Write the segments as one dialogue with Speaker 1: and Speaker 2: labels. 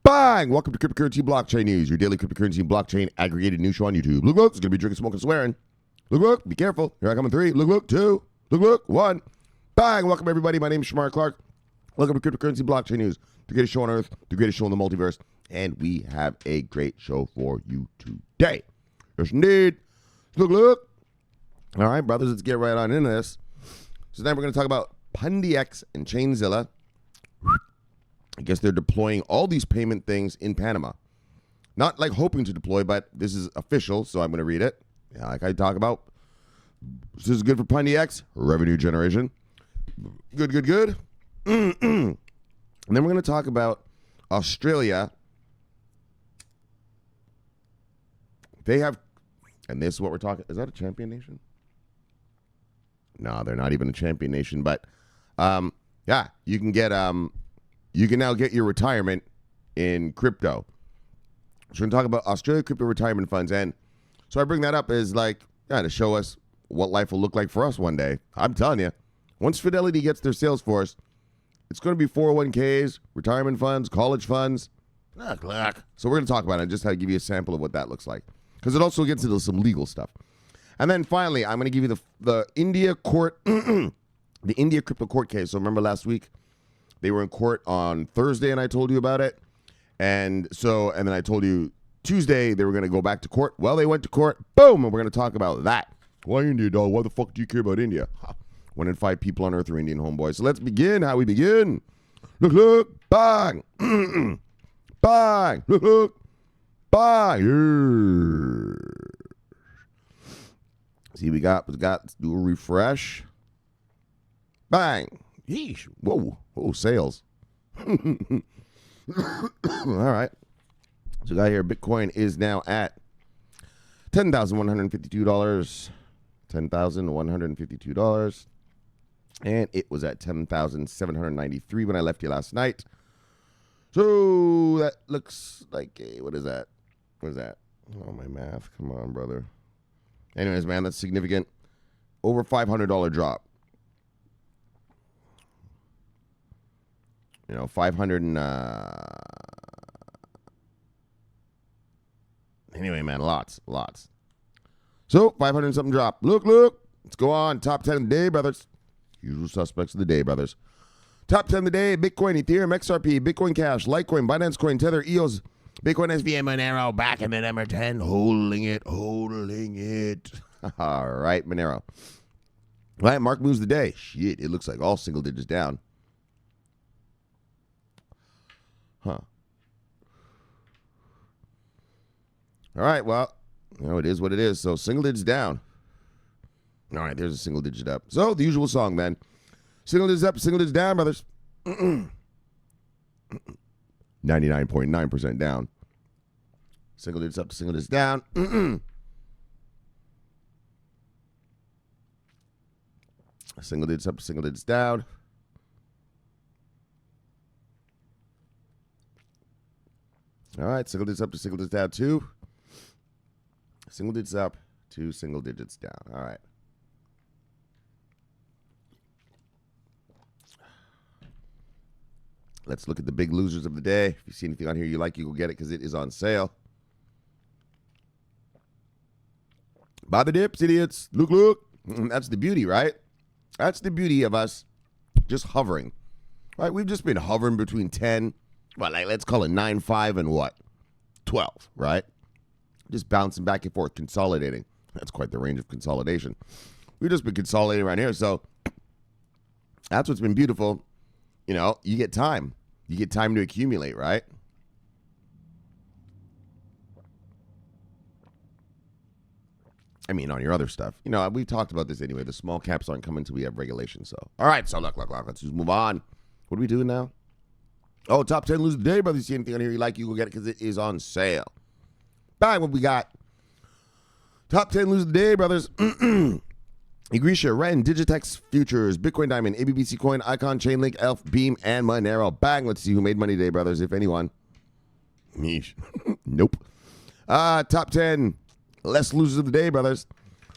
Speaker 1: Bang! Welcome to Cryptocurrency Blockchain News, your daily cryptocurrency and blockchain aggregated news show on YouTube. Look, it's going to be drinking, smoking, swearing. Look, be careful. Here I come in 3. Look, 2. Look, 1. Bang! Welcome, everybody. My name is Shamar Clark. Welcome to Cryptocurrency Blockchain News, the greatest show on earth, the greatest show in the multiverse, and we have a great show for you today. Yes, indeed. Look. All right, brothers, let's get right on into this. So now we're going to talk about Pundi and Chainzilla. I guess they're deploying all these payment things in Panama. Not like hoping to deploy, but this is official, so I'm going to read it. Yeah, like I talk about. This is good for Pundi revenue generation. Good. And then we're going to talk about Australia. They have, and this is what we're talking, is that a champion nation? No, they're not even a champion nation, but yeah, you can get, you can now get your retirement in crypto. So we're going to talk about Australia crypto retirement funds. And so I bring that up as like, yeah, to show us what life will look like for us one day. I'm telling you, once Fidelity gets their sales force, it's going to be 401ks, retirement funds, college funds. So we're going to talk about it, just how to give you a sample of what that looks like. Because it also gets into some legal stuff. And then finally, I'm going to give you the India court, the India crypto court case. So remember last week, they were in court on Thursday, and I told you about it. And then I told you Tuesday they were going to go back to court. Well, they went to court. Boom! And we're going to talk about that. Why India, dog? Why the fuck do you care about India? 1 in 5 people on Earth are Indian, homeboys. So let's begin. How we begin? Look, bang! Bang! Look, bang! See, we got, let's do a refresh. Bang! Yeesh. Whoa, sales. All right. So we got here, Bitcoin is now at $10,152. $10,152. And it was at $10,793 when I left you last night. So that looks like what is that? What is that? Oh, my math. Come on, brother. Anyways, man, that's significant. Over $500 drop. You know, 500 and anyway, man, lots. So 500 and something drop. Look. Let's go on. Top 10 of the day, brothers. Usual suspects of the day, brothers. Top 10 of the day: Bitcoin, Ethereum, XRP, Bitcoin Cash, Litecoin, Binance Coin, Tether, EOS, Bitcoin SVM, Monero, back in the number 10, holding it. All right, Monero. All right, Mark moves the day. Shit, it looks like all single digits down. Huh. All right, well, you know, it is what it is. So single digits down. All right, there's a single digit up. So the usual song, man. Single digits up, single digits down, brothers. 99.9% down. Single digits up, single digits down. Single digits up, single digits down. All right, single digits up to single digits down, 2. Single digits up to single digits down. All right. Let's look at the big losers of the day. If you see anything on here you like, you go get it because it is on sale. Buy the dips, idiots. Look. That's the beauty, right? That's the beauty of us just hovering. Right? We've just been hovering between 10, well, like, let's call it 9, 5, and what? 12, right? Just bouncing back and forth, consolidating. That's quite the range of consolidation. We've just been consolidating around here. So that's what's been beautiful. You know, you get time. You get time to accumulate, right? I mean, on your other stuff. You know, we've talked about this anyway. The small caps aren't coming until we have regulation. So, all right. So, look. Let's just move on. What are we doing now? Oh, top 10 lose of the day, brother. You see anything on here you like, you go get it because it is on sale. Bang, what we got? Top 10 lose of the day, brothers. Egretia, Ren, Digitex Futures, Bitcoin Diamond, ABBC Coin, Icon, Chainlink, Elf, Beam, and Monero. Bang, let's see who made money today, brothers, if anyone. Niche. Nope. Top 10 less losers of the day, brothers.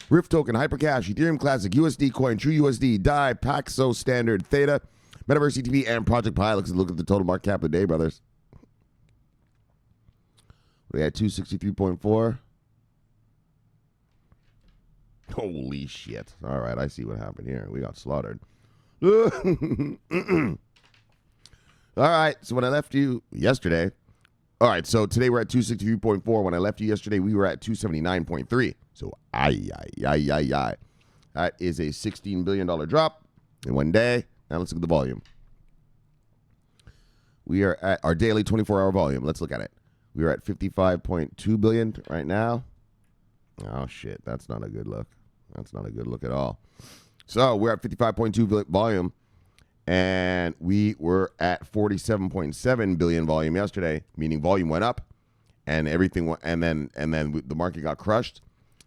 Speaker 1: Rift Token, Hypercash, Ethereum Classic, USD Coin, True USD, DAI, Paxo Standard, Theta, Metaverse ETP, and Project Pi. Look at the total market cap of the day, brothers. We had 263.4. Holy shit. All right, I see what happened here. We got slaughtered. All right, so when I left you yesterday, all right, so today we're at 263.4. When I left you yesterday, we were at 279.3. So, that is a $16 billion drop in one day. Now let's look at the volume. We are at our daily 24-hour volume. Let's look at it. We are at 55.2 billion right now. Oh, shit. That's not a good look. That's not a good look at all. So we're at 55.2 volume, and we were at 47.7 billion volume yesterday, meaning volume went up, and everything went, and then the market got crushed.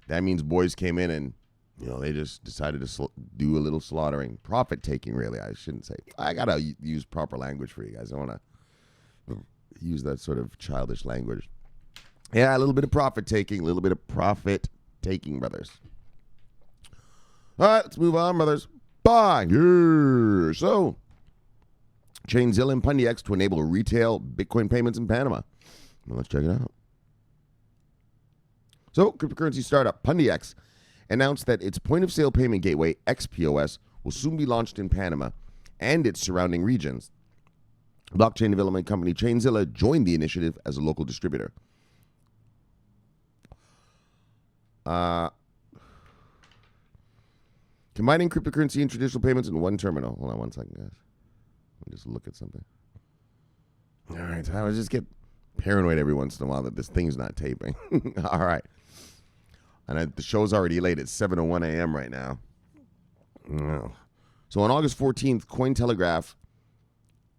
Speaker 1: That means boys came in and, you know, they just decided to do a little slaughtering, profit taking. Really, I shouldn't say. I gotta use proper language for you guys. I want to use that sort of childish language. Yeah, a little bit of profit taking, brothers. All right, let's move on, brothers. Bye. Yeah. So, Chainzilla and Pundi to enable retail Bitcoin payments in Panama. Well, let's check it out. So, cryptocurrency startup Pundi announced that its point-of-sale payment gateway, XPOS, will soon be launched in Panama and its surrounding regions. Blockchain development company Chainzilla joined the initiative as a local distributor. Combining cryptocurrency and traditional payments in one terminal. Hold on one second, guys. Let me just look at something. All right, I just get paranoid every once in a while that this thing's not taping. All right. And the show's already late. It's 7:01 a.m. right now. So on August 14th, Cointelegraph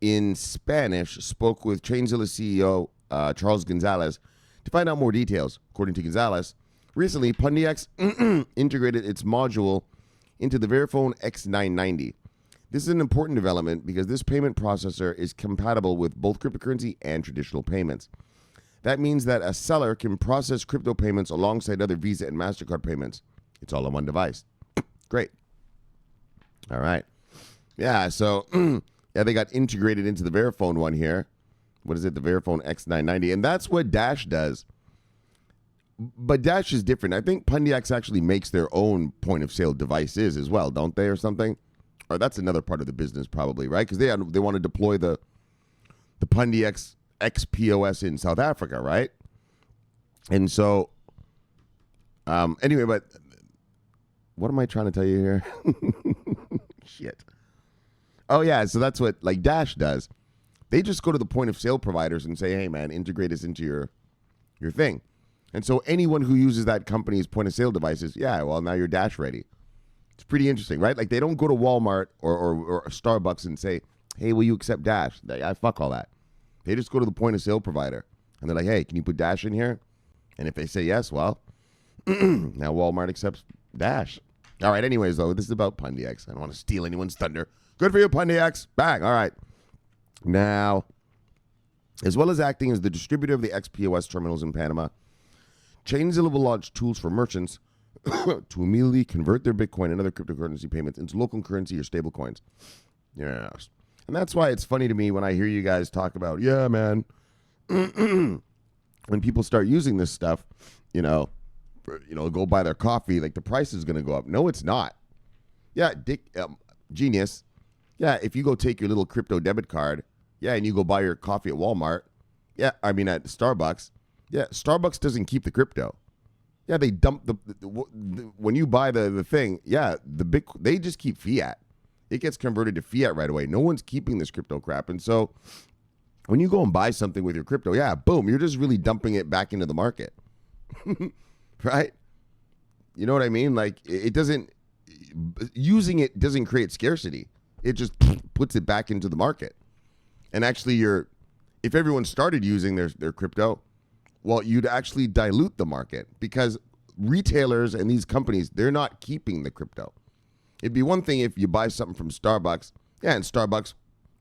Speaker 1: in Spanish spoke with Chainzilla CEO Charles Gonzalez to find out more details. According to Gonzalez, recently Pundi integrated its module into the Verifone X990. This is an important development because this payment processor is compatible with both cryptocurrency and traditional payments. That means that a seller can process crypto payments alongside other Visa and MasterCard payments. It's all on one device. Great. All right. Yeah, so yeah, they got integrated into the Verifone one here. What is it? The Verifone X990. And that's what Dash does. But Dash is different. I think Pundi actually makes their own point-of-sale devices as well, don't they, or something? Or that's another part of the business probably, right? Because they want to deploy the Pundi XPOS in South Africa, right? And so, anyway, but what am I trying to tell you here? Shit. Oh, yeah, so that's what, like, Dash does. They just go to the point-of-sale providers and say, hey, man, integrate us into your thing. And so anyone who uses that company's point-of-sale devices, yeah, well, now you're Dash ready. It's pretty interesting, right? Like, they don't go to Walmart or Starbucks and say, hey, will you accept Dash? I fuck all that. They just go to the point-of-sale provider, and they're like, hey, can you put Dash in here? And if they say yes, well, now Walmart accepts Dash. All right, anyways, though, this is about Pundi I don't want to steal anyone's thunder. Good for you, Pundi Bang. All right. Now, as well as acting as the distributor of the XPOS terminals in Panama, Chainzilla will launch tools for merchants to immediately convert their Bitcoin and other cryptocurrency payments into local currency or stable coins. Yes. And that's why it's funny to me when I hear you guys talk about, yeah, man, when people start using this stuff, go buy their coffee, like the price is going to go up. No, it's not. Yeah, genius. Yeah, if you go take your little crypto debit card, yeah, and you go buy your coffee at Walmart, yeah, I mean at Starbucks, yeah, Starbucks doesn't keep the crypto. Yeah, they dump when you buy the thing, yeah, they just keep fiat. It gets converted to fiat right away. No one's keeping this crypto crap. And so when you go and buy something with your crypto, yeah, boom, you're just really dumping it back into the market. Right? You know what I mean? Like using it doesn't create scarcity. It just puts it back into the market. And actually if everyone started using their crypto, well, you'd actually dilute the market because retailers and these companies, they're not keeping the crypto. It'd be one thing if you buy something from Starbucks, yeah, and Starbucks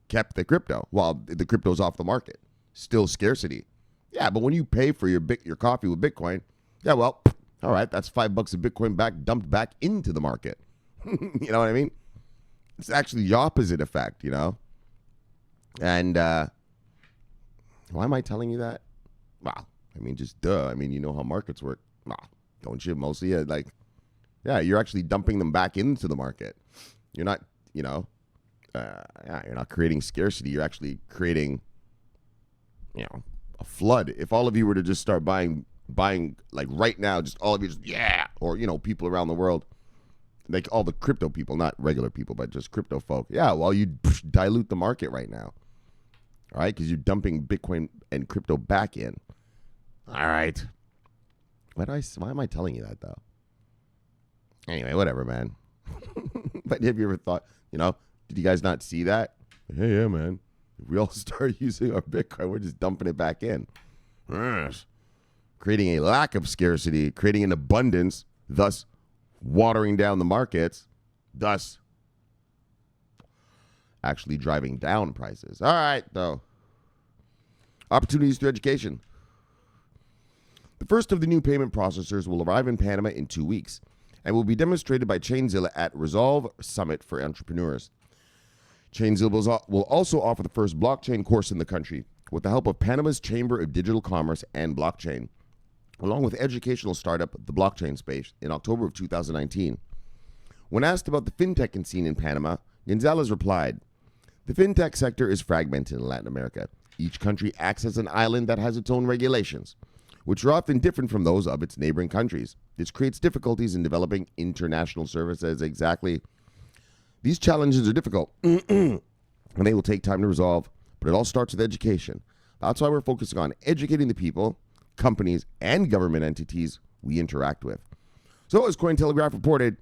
Speaker 1: kept the crypto while the crypto's off the market. Still scarcity. Yeah, but when you pay for your coffee with Bitcoin, yeah, well, all right, that's $5 of Bitcoin dumped back into the market. You know what I mean? It's actually the opposite effect, And why am I telling you that? Wow. I mean, just duh. I mean, you know how markets work. Nah, don't you? Mostly, yeah, you're actually dumping them back into the market. You're not, you're not creating scarcity. You're actually creating, a flood. If all of you were to just start buying like right now, just all of you, just or people around the world, like all the crypto people, not regular people, but just crypto folk. Yeah, well, you dilute the market right now. All right, because you're dumping Bitcoin and crypto back in. All right. Why am I telling you that though? Anyway, whatever, man. But have you ever thought, did you guys not see that? Hey, yeah, man. If we all start using our Bitcoin, we're just dumping it back in. Yes. Creating a lack of scarcity, creating an abundance, thus watering down the markets, thus actually driving down prices. All right, though. Opportunities through education. The first of the new payment processors will arrive in Panama in 2 weeks and will be demonstrated by Chainzilla at Resolve Summit for Entrepreneurs. Chainzilla will also offer the first blockchain course in the country with the help of Panama's Chamber of Digital Commerce and Blockchain, along with educational startup The Blockchain Space in October of 2019. When asked about the fintech scene in Panama, Gonzalez replied, "The fintech sector is fragmented in Latin America. Each country acts as an island that has its own regulations, which are often different from those of its neighboring countries. This creates difficulties in developing international services." Exactly. These challenges are difficult, and they will take time to resolve, but it all starts with education. That's why we're focusing on educating the people, companies, and government entities we interact with. So as Cointelegraph reported,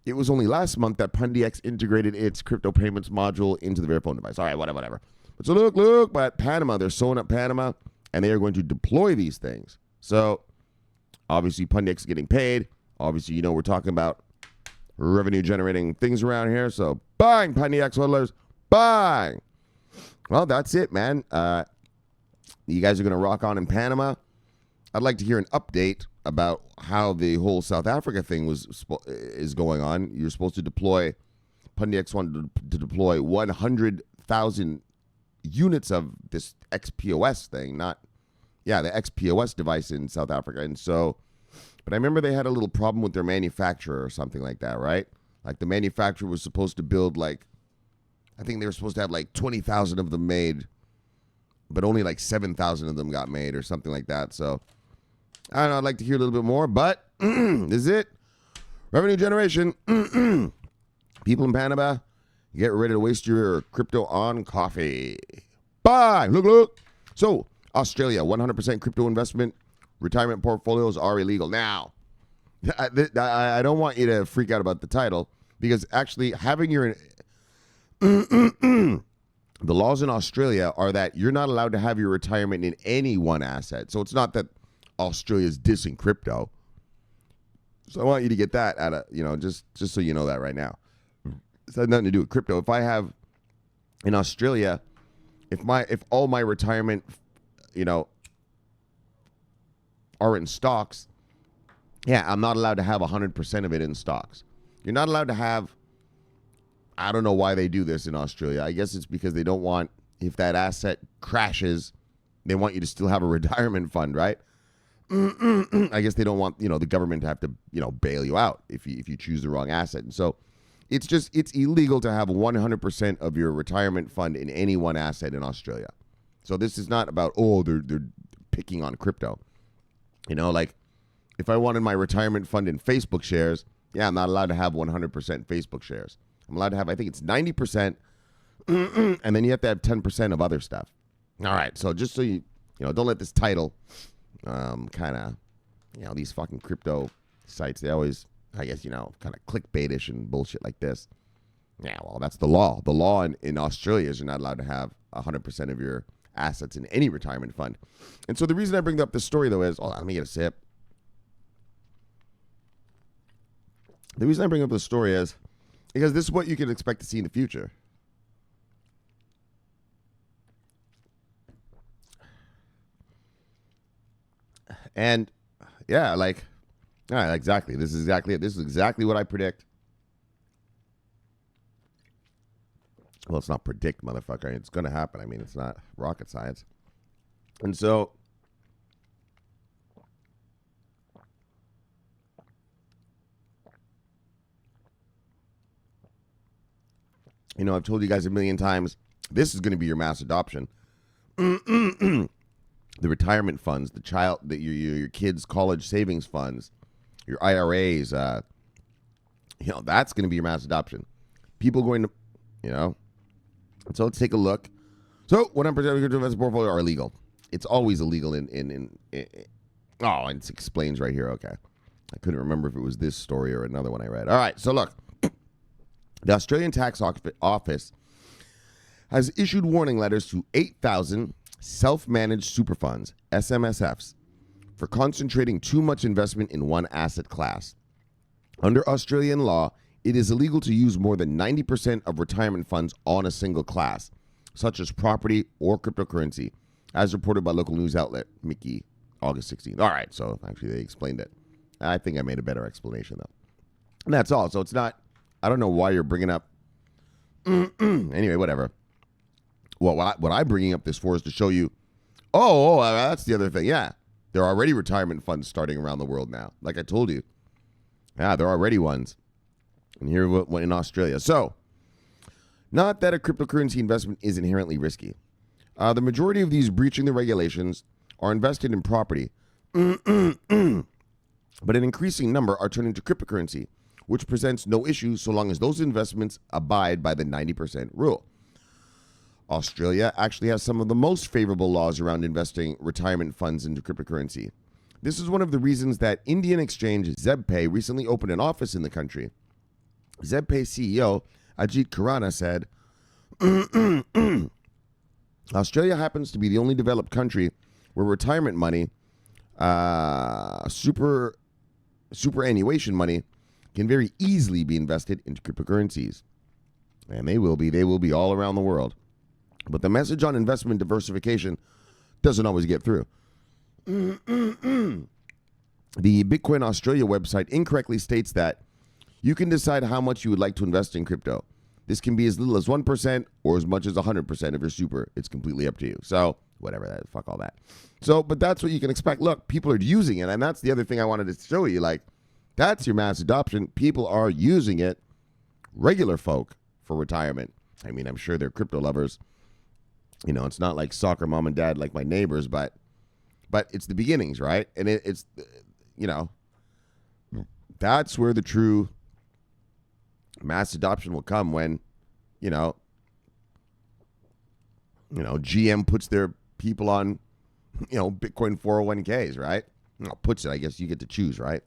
Speaker 1: it was only last month that Pundi integrated its crypto payments module into the Verifone device. All right, whatever. But so look, but Panama, they're sewing up Panama, and they are going to deploy these things. So obviously Pundi is getting paid. Obviously, we're talking about revenue generating things around here. So bang, Pundi X hodlers, bang. Well, that's it, man. You guys are going to rock on in Panama. I'd like to hear an update about how the whole South Africa thing is going on. You're supposed to deploy, Pundi X wanted to deploy 100,000 units of this XPOS thing, the XPOS device in South Africa. And so, but I remember they had a little problem with their manufacturer or something like that, right? Like the manufacturer was supposed to build I think they were supposed to have 20,000 of them made, but only 7,000 of them got made or something like that. So I don't know. I'd like to hear a little bit more, but this is it. Revenue generation. People in Panama, get ready to waste your crypto on coffee. Bye. Look. So Australia, 100% crypto investment. Retirement portfolios are illegal. Now, I don't want you to freak out about the title, because actually having your... The laws in Australia are that you're not allowed to have your retirement in any one asset. So it's not that Australia's dissing crypto. So I want you to get that out of, just so you know that right now. It has nothing to do with crypto. If I have in Australia, if all my retirement, are in stocks, I'm not allowed to have 100% of it in stocks. You're not allowed to have, I don't know why they do this in Australia. I guess it's because they don't want, if that asset crashes, they want you to still have a retirement fund, right? I guess they don't want, the government to have to, bail you out if you choose the wrong asset. And so it's illegal to have 100% of your retirement fund in any one asset in Australia. So this is not about, they're picking on crypto. If I wanted my retirement fund in Facebook shares, I'm not allowed to have 100% Facebook shares. I'm allowed to have, I think it's 90%, and then you have to have 10% of other stuff. All right, so just so you don't let this title kind of, these fucking crypto sites, they always, I guess, kind of clickbaitish and bullshit like this. Yeah, well, that's the law. The law in Australia is you're not allowed to have 100% of your assets in any retirement fund. And so the reason I bring up this story, though, is, let me get a sip. The reason I bring up this story is because this is what you can expect to see in the future. And exactly. This is exactly it. This is exactly what I predict. Well, it's not predict, motherfucker. It's going to happen. I mean, it's not rocket science. And so I've told you guys a million times, this is going to be your mass adoption. The retirement funds, your kids' college savings funds, your IRAs, that's going to be your mass adoption. People going to, so let's take a look. So what I'm presenting to investment portfolio are illegal. It's always illegal and it explains right here. Okay. I couldn't remember if it was this story or another one I read. All right. So look, the Australian Tax Office has issued warning letters to 8,000 self-managed super funds, SMSFs, for concentrating too much investment in one asset class. Under Australian law, it is illegal to use more than 90% of retirement funds on a single class, such as property or cryptocurrency, as reported by local news outlet Mickey, August 16th. All right, so actually they explained it. I think I made a better explanation, though. And that's all. So it's not, I don't know why you're bringing up. Anyway, whatever. Well, what I'm bringing up this for is to show you, that's the other thing. Yeah, there are already retirement funds starting around the world now. Like I told you. Yeah, there are already ones. And here in Australia. So, not that a cryptocurrency investment is inherently risky. The majority of these breaching the regulations are invested in property. But an increasing number are turning to cryptocurrency, which presents no issues so long as those investments abide by the 90% rule. Australia actually has some of the most favorable laws around investing retirement funds into cryptocurrency. This is one of the reasons that Indian exchange ZebPay recently opened an office in the country. ZebPay CEO Ajit Khurana said, Australia happens to be the only developed country where retirement money, superannuation money, can very easily be invested into cryptocurrencies. And they will be all around the world. But the message on investment diversification doesn't always get through. The Bitcoin Australia website incorrectly states that you can decide how much you would like to invest in crypto. This can be as little as 1% or as much as 100% of your super. It's completely up to you. So, whatever, fuck all that. So, but that's what you can expect. Look, people are using it, and that's the other thing I wanted to show you. Like, that's your mass adoption. People are using it, regular folk, for retirement. I mean, I'm sure they're crypto lovers. It's not like soccer mom and dad like my neighbors, but it's the beginnings, right? And it's that's where the true mass adoption will come when, GM puts their people on, Bitcoin 401ks, right? Puts it, I guess you get to choose, right?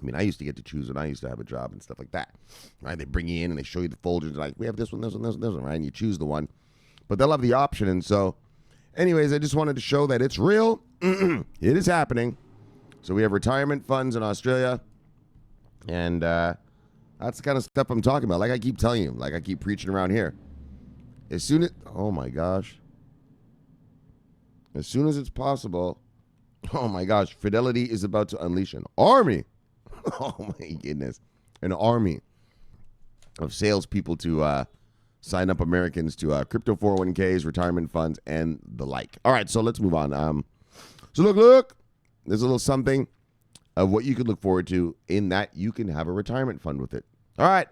Speaker 1: I mean, I used to get to choose when I used to have a job and stuff like that, right? They bring you in and they show you the folders, like, we have this one, this one, this one, this one, right? And you choose the one, but they'll have the option. And so, anyways, I just wanted to show that it's real. It is happening. So we have retirement funds in Australia, and that's the kind of stuff I'm talking about. Like I keep telling you, like I keep preaching around here. Oh my gosh. As soon as it's possible, oh my gosh, Fidelity is about to unleash an army. Oh my goodness. An army of salespeople to sign up Americans to crypto 401ks, retirement funds, and the like. All right, so let's move on. So look, there's a little something of what you could look forward to in that you can have a retirement fund with it. All right.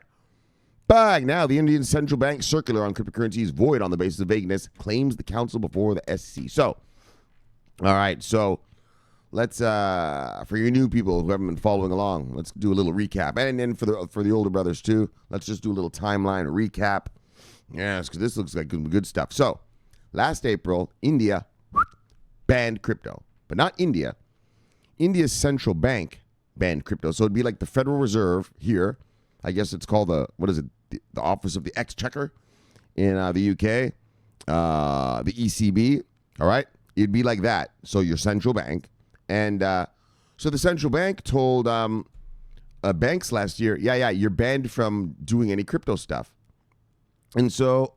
Speaker 1: Bang. Now, the Indian Central Bank circular on cryptocurrency is void on the basis of vagueness, claims the council before the SEC. So, all right. So, let's, for your new people who haven't been following along, let's do a little recap. And then for the older brothers too, let's just do a little timeline recap. Yes, because this looks like good stuff. So, last April, India banned crypto. But not India. India's central bank banned crypto. So it'd be like the Federal Reserve here. I guess it's called the Office of the Exchequer in the UK. The ECB. All right. It'd be like that. So your central bank. And so the central bank told banks last year, you're banned from doing any crypto stuff. And so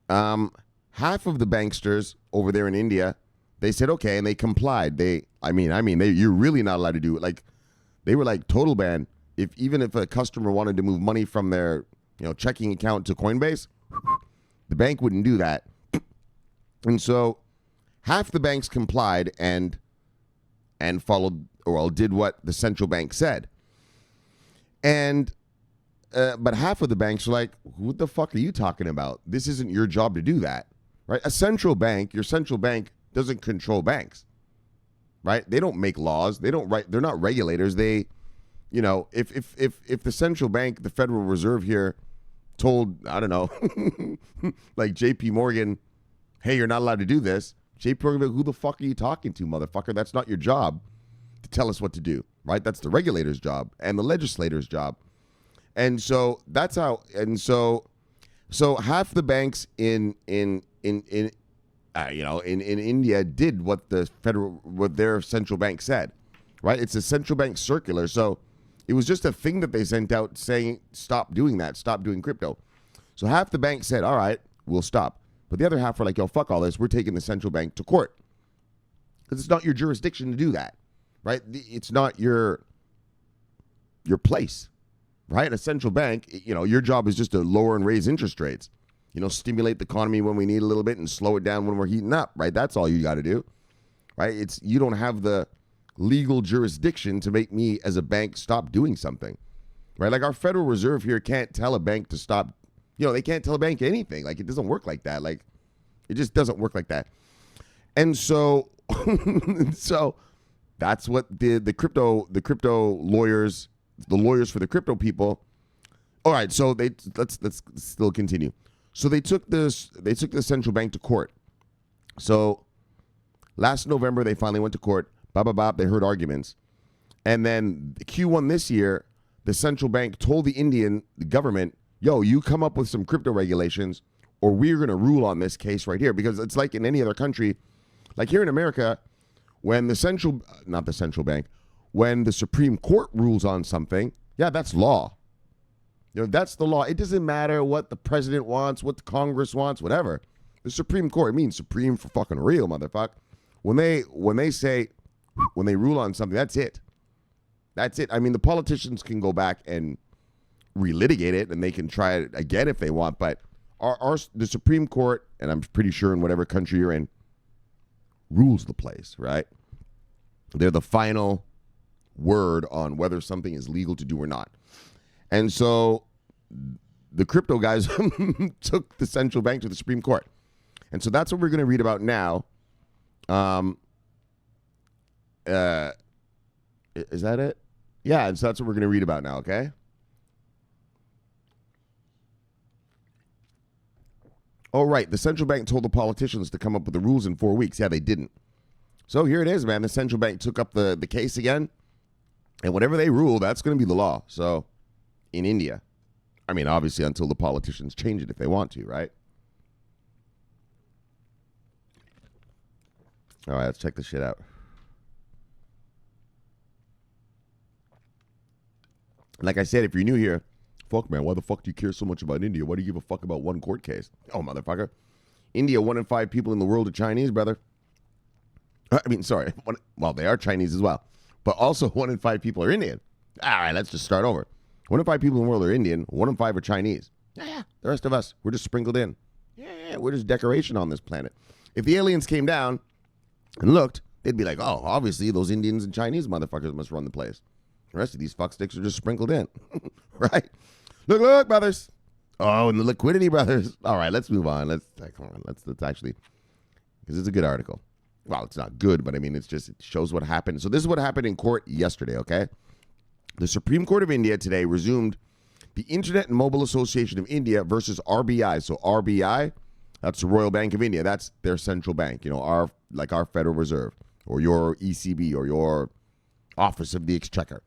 Speaker 1: half of the banksters over there in India, they said, okay, and they complied. You're really not allowed to do it. Like, they were like total ban. Even if a customer wanted to move money from their, checking account to Coinbase, the bank wouldn't do that. And so half the banks complied and followed, did what the central bank said. And but half of the banks are like, what the fuck are you talking about? This isn't your job to do that, right? A central bank, your central bank doesn't control banks, right? They don't make laws. They don't write. They're not regulators. They, you know, if the central bank, the Federal Reserve here, told, I don't know, like J.P. Morgan, hey, you're not allowed to do this. J.P. Morgan, who the fuck are you talking to, motherfucker? That's not your job to tell us what to do, right? That's the regulator's job and the legislator's job. And so that's how. And so half the banks in India did what their central bank said, right? It's a central bank circular. So it was just a thing that they sent out saying, stop doing that, stop doing crypto. So half the bank said, all right, we'll stop. But the other half were like, yo, fuck all this. We're taking the central bank to court. Because it's not your jurisdiction to do that, right? It's not your place, right? A central bank, you know, your job is just to lower and raise interest rates. You know, stimulate the economy when we need a little bit and slow it down when we're heating up, right? That's all you got to do, right? You don't have the legal jurisdiction to make me as a bank stop doing something, right? Like our Federal Reserve here can't tell a bank to stop, you know, they can't tell a bank anything. Like it doesn't work like that. Like it just doesn't work like that. And so, so that's what the crypto lawyers, the lawyers for the crypto people. All right. So let's still continue. So they took the central bank to court. So last November, they finally went to court. They heard arguments. And then Q1 this year, the central bank told the Indian government, yo, you come up with some crypto regulations or we're going to rule on this case right here. Because it's like in any other country, like here in America, when when the Supreme Court rules on something, yeah, that's law. You know, that's the law. It doesn't matter what the president wants, what the Congress wants, whatever. The Supreme Court, it means supreme for fucking real, motherfucker. When they rule on something, that's it. That's it. I mean, the politicians can go back and relitigate it, and they can try it again if they want. But the Supreme Court, and I'm pretty sure in whatever country you're in, rules the place, right? They're the final word on whether something is legal to do or not. And so the crypto guys took the central bank to the Supreme Court. And so that's what we're going to read about now. Is that it? Yeah, and so that's what we're going to read about now, okay? Oh, right. The central bank told the politicians to come up with the rules in 4 weeks. Yeah, they didn't. So here it is, man. The central bank took up the case again. And whatever they rule, that's going to be the law. So in India. I mean, obviously, until the politicians change it if they want to, right? All right, let's check this shit out. Like I said, if you're new here, fuck, man, why the fuck do you care so much about India? Why do you give a fuck about one court case? Oh, motherfucker. India, 1 in 5 people in the world are Chinese, brother. I mean, sorry. Well, they are Chinese as well. But also 1 in 5 people are Indian. All right, let's just start over. 1 in 5 people in the world are Indian. 1 in 5 are Chinese. Yeah. The rest of us, we're just sprinkled in. Yeah, we're just decoration on this planet. If the aliens came down and looked, they'd be like, oh, obviously those Indians and Chinese motherfuckers must run the place. The rest of these fucksticks are just sprinkled in. Right? Look, brothers. Oh, and the liquidity brothers. All right, let's move on. Let's actually, because it's a good article. Well, it's not good, but I mean, it shows what happened. So this is what happened in court yesterday, okay? The Supreme Court of India today resumed the Internet and Mobile Association of India versus RBI. So RBI, that's the Royal Bank of India. That's their central bank, you know, our Federal Reserve or your ECB or your Office of the Exchequer.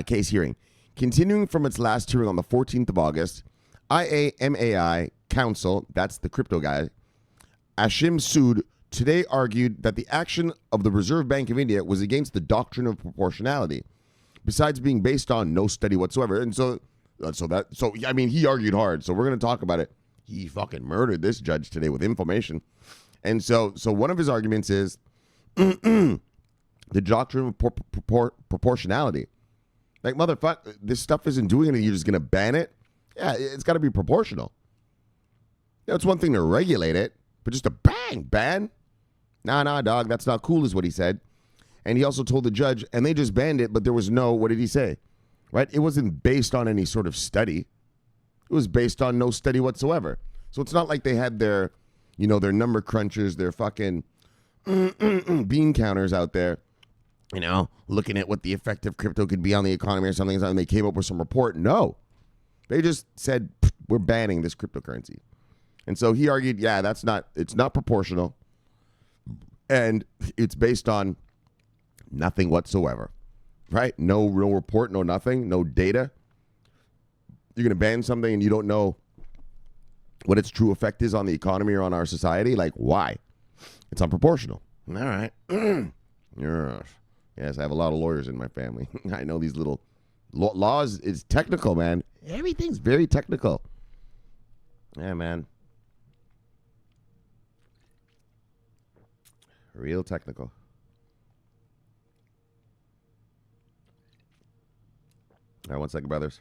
Speaker 1: Case hearing. Continuing from its last hearing on the 14th of August, IAMAI counsel, that's the crypto guy, Ashim Sood, today argued that the action of the Reserve Bank of India was against the doctrine of proportionality, besides being based on no study whatsoever. And so I mean, he argued hard. So we're going to talk about it. He fucking murdered this judge today with information. And so one of his arguments is the doctrine of proportionality. Like, motherfucker, this stuff isn't doing anything. You're just going to ban it? Yeah, it's got to be proportional. You know, it's one thing to regulate it, but just a ban? Nah, dog, that's not cool is what he said. And he also told the judge, and they just banned it, but there was no, what did he say? right? It wasn't based on any sort of study. It was based on no study whatsoever. So it's not like they had their, their number crunchers, their fucking bean counters out there, looking at what the effect of crypto could be on the economy or something, and they came up with some report. No. They just said, we're banning this cryptocurrency. And so he argued, it's not proportional. And it's based on nothing whatsoever, right? No real report, no nothing, no data. You're going to ban something and you don't know what its true effect is on the economy or on our society? Like, why? It's unproportional. All right. Yes, I have a lot of lawyers in my family. I know these little laws is technical, man. Everything's very technical. Yeah, man. Real technical. All right, 1 second, brothers.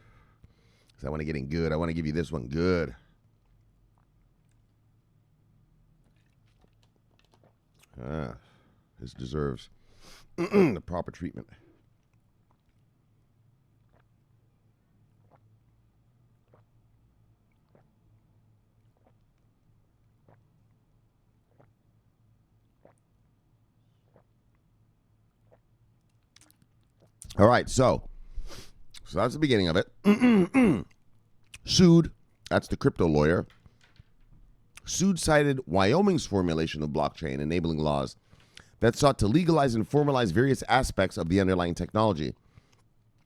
Speaker 1: Because I want to get in good. I want to give you this one good. This deserves the proper treatment. All right, so that's the beginning of it. Sued, that's the crypto lawyer. Sued cited Wyoming's formulation of blockchain enabling laws that sought to legalize and formalize various aspects of the underlying technology.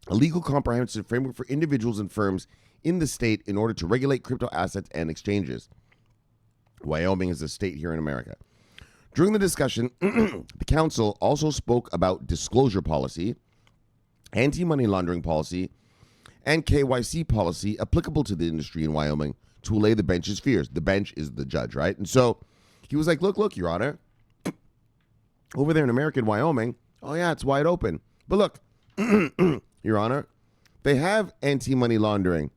Speaker 1: A legal comprehensive framework for individuals and firms in the state in order to regulate crypto assets and exchanges. Wyoming is a state here in America. During the discussion, the council also spoke about disclosure policy, anti-money laundering policy, and KYC policy applicable to the industry in Wyoming to allay the bench's fears. The bench is the judge, right? And so he was like, look, Your Honor, over there in American Wyoming, oh yeah, it's wide open. But look, Your Honor, they have anti-money laundering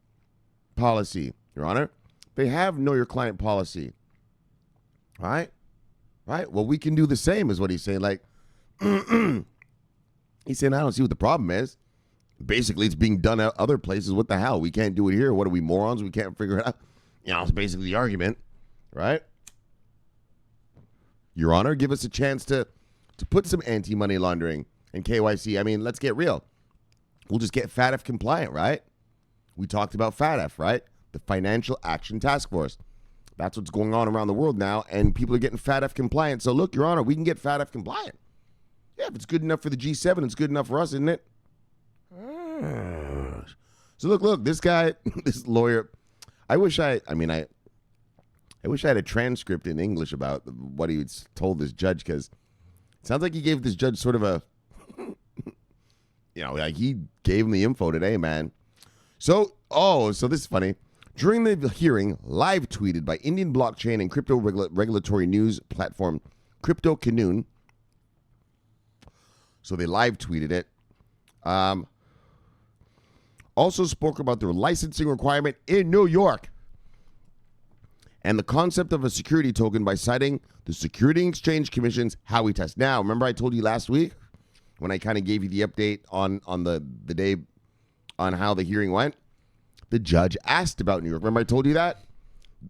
Speaker 1: policy, Your Honor. They have know your client policy, right? Right? Well, we can do the same is what he's saying. Like, he's saying, I don't see what the problem is. Basically, it's being done at other places. What the hell? We can't do it here. What are we, morons? We can't figure it out. It's basically the argument, right? Your Honor, give us a chance to put some anti-money laundering and KYC. I mean, let's get real. We'll just get FATF compliant, right? We talked about FATF, right? The Financial Action Task Force. That's what's going on around the world now, and people are getting FATF compliant. So look, Your Honor, we can get FATF compliant. Yeah, if it's good enough for the G7, it's good enough for us, isn't it? So look, this guy, this lawyer, I wish I had a transcript in English about what he told this judge, because it sounds like he gave this judge sort of a, like he gave him the info today, man. So this is funny. During the hearing, live tweeted by Indian blockchain and crypto regulatory news platform Crypto Canoon. So they live tweeted it. Also spoke about the licensing requirement in New York and the concept of a security token by citing the Security and Exchange Commission's HOWEY test. Now, remember I told you last week when I kind of gave you the update on the day on how the hearing went? The judge asked about New York. Remember I told you that?